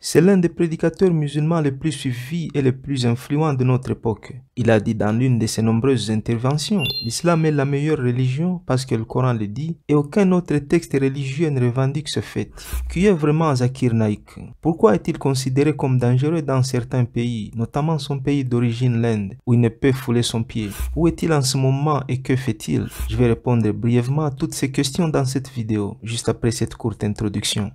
C'est l'un des prédicateurs musulmans les plus suivis et les plus influents de notre époque. Il a dit dans l'une de ses nombreuses interventions, l'islam est la meilleure religion parce que le Coran le dit et aucun autre texte religieux ne revendique ce fait. Qui est vraiment Zakir Naik? Pourquoi est-il considéré comme dangereux dans certains pays, notamment son pays d'origine, l'Inde, où il ne peut fouler son pied? Où est-il en ce moment et que fait-il? Je vais répondre brièvement à toutes ces questions dans cette vidéo, juste après cette courte introduction.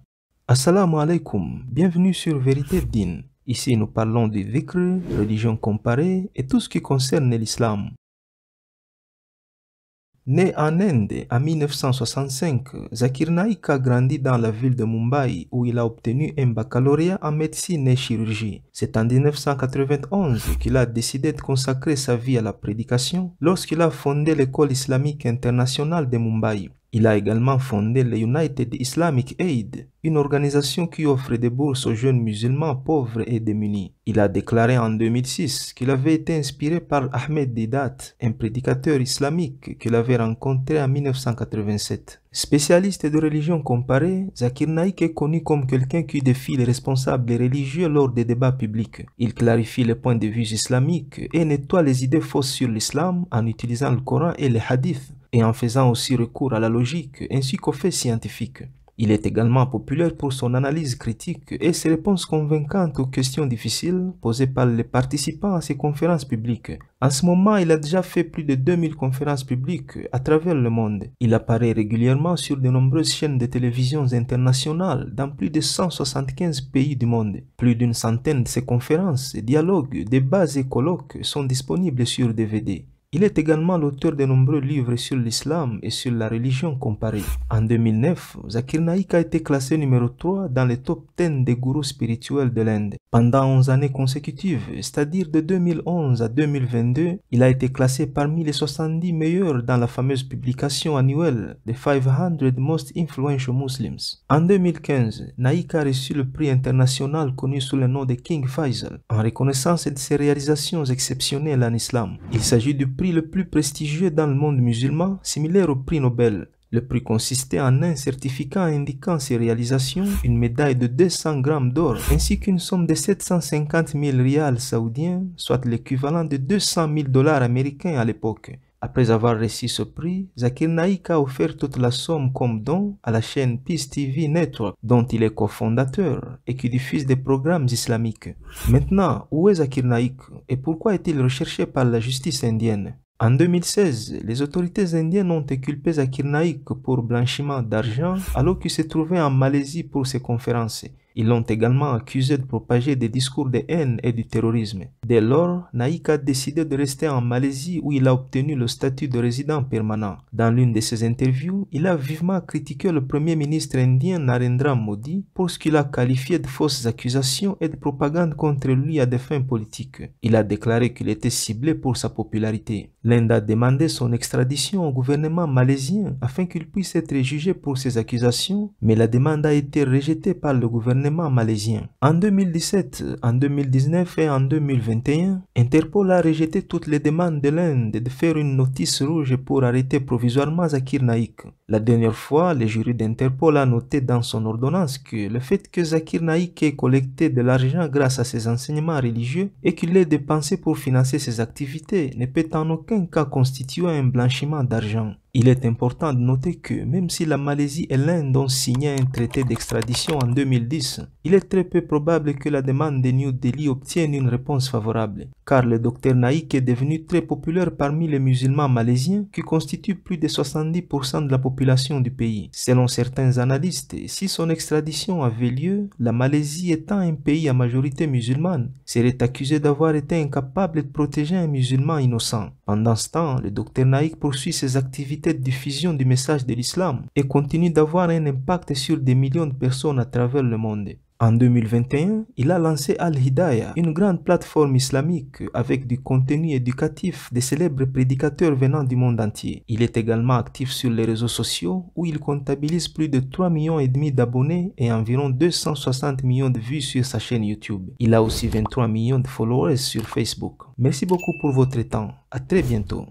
Assalamu alaikum, bienvenue sur Vérité Din. Ici nous parlons du dhikr, religion comparée et tout ce qui concerne l'islam. Né en Inde en 1965, Zakir Naik a grandi dans la ville de Mumbai où il a obtenu un baccalauréat en médecine et chirurgie. C'est en 1991 qu'il a décidé de consacrer sa vie à la prédication lorsqu'il a fondé l'école islamique internationale de Mumbai. Il a également fondé le United Islamic Aid, une organisation qui offre des bourses aux jeunes musulmans pauvres et démunis. Il a déclaré en 2006 qu'il avait été inspiré par Ahmed Deedat, un prédicateur islamique qu'il avait rencontré en 1987. Spécialiste de religion comparée, Zakir Naik est connu comme quelqu'un qui défie les responsables religieux lors des débats publics. Il clarifie les points de vue islamiques et nettoie les idées fausses sur l'islam en utilisant le Coran et les hadiths, et en faisant aussi recours à la logique ainsi qu'aux faits scientifiques. Il est également populaire pour son analyse critique et ses réponses convaincantes aux questions difficiles posées par les participants à ses conférences publiques. En ce moment, il a déjà fait plus de 2000 conférences publiques à travers le monde. Il apparaît régulièrement sur de nombreuses chaînes de télévision internationales dans plus de 175 pays du monde. Plus d'une centaine de ses conférences, dialogues, débats et colloques sont disponibles sur DVD. Il est également l'auteur de nombreux livres sur l'islam et sur la religion comparée. En 2009, Zakir Naik a été classé numéro 3 dans les top 10 des gourous spirituels de l'Inde. Pendant 11 années consécutives, c'est-à-dire de 2011 à 2022, il a été classé parmi les 70 meilleurs dans la fameuse publication annuelle The 500 Most Influential Muslims. En 2015, Naik a reçu le prix international connu sous le nom de King Faisal, en reconnaissance de ses réalisations exceptionnelles en islam. Il s'agit du prix le plus prestigieux dans le monde musulman, similaire au prix Nobel. Le prix consistait en un certificat indiquant ses réalisations, une médaille de 200 grammes d'or, ainsi qu'une somme de 750 000 rials saoudiens, soit l'équivalent de 200 000 dollars américains à l'époque. Après avoir reçu ce prix, Zakir Naik a offert toute la somme comme don à la chaîne Peace TV Network, dont il est cofondateur et qui diffuse des programmes islamiques. Maintenant, où est Zakir Naik et pourquoi est-il recherché par la justice indienne? En 2016, les autorités indiennes ont inculpé Zakir Naik pour blanchiment d'argent alors qu'il se trouvait en Malaisie pour ses conférences. Ils l'ont également accusé de propager des discours de haine et du terrorisme. Dès lors, Naik a décidé de rester en Malaisie où il a obtenu le statut de résident permanent. Dans l'une de ses interviews, il a vivement critiqué le premier ministre indien Narendra Modi pour ce qu'il a qualifié de fausses accusations et de propagande contre lui à des fins politiques. Il a déclaré qu'il était ciblé pour sa popularité. L'Inde a demandé son extradition au gouvernement malaisien afin qu'il puisse être jugé pour ces accusations, mais la demande a été rejetée par le gouvernement malaisien. En 2017, en 2019 et en 2021, Interpol a rejeté toutes les demandes de l'Inde de faire une notice rouge pour arrêter provisoirement Zakir Naik. La dernière fois, le jury d'Interpol a noté dans son ordonnance que le fait que Zakir Naik ait collecté de l'argent grâce à ses enseignements religieux et qu'il l'ait dépensé pour financer ses activités ne peut en aucun cas constituer un blanchiment d'argent. Il est important de noter que même si la Malaisie et l'Inde ont signé un traité d'extradition en 2010, il est très peu probable que la demande de New Delhi obtienne une réponse favorable, car le docteur Naik est devenu très populaire parmi les musulmans malaisiens qui constituent plus de 70% de la population du pays. Selon certains analystes, si son extradition avait lieu, la Malaisie étant un pays à majorité musulmane, serait accusée d'avoir été incapable de protéger un musulman innocent. Pendant ce temps, le docteur Naik poursuit ses activités de diffusion du message de l'islam et continue d'avoir un impact sur des millions de personnes à travers le monde. En 2021, il a lancé Al-Hidayah, une grande plateforme islamique avec du contenu éducatif des célèbres prédicateurs venant du monde entier. Il est également actif sur les réseaux sociaux où il comptabilise plus de 3,5 millions d'abonnés et environ 260 millions de vues sur sa chaîne YouTube. Il a aussi 23 millions de followers sur Facebook. Merci beaucoup pour votre temps. À très bientôt.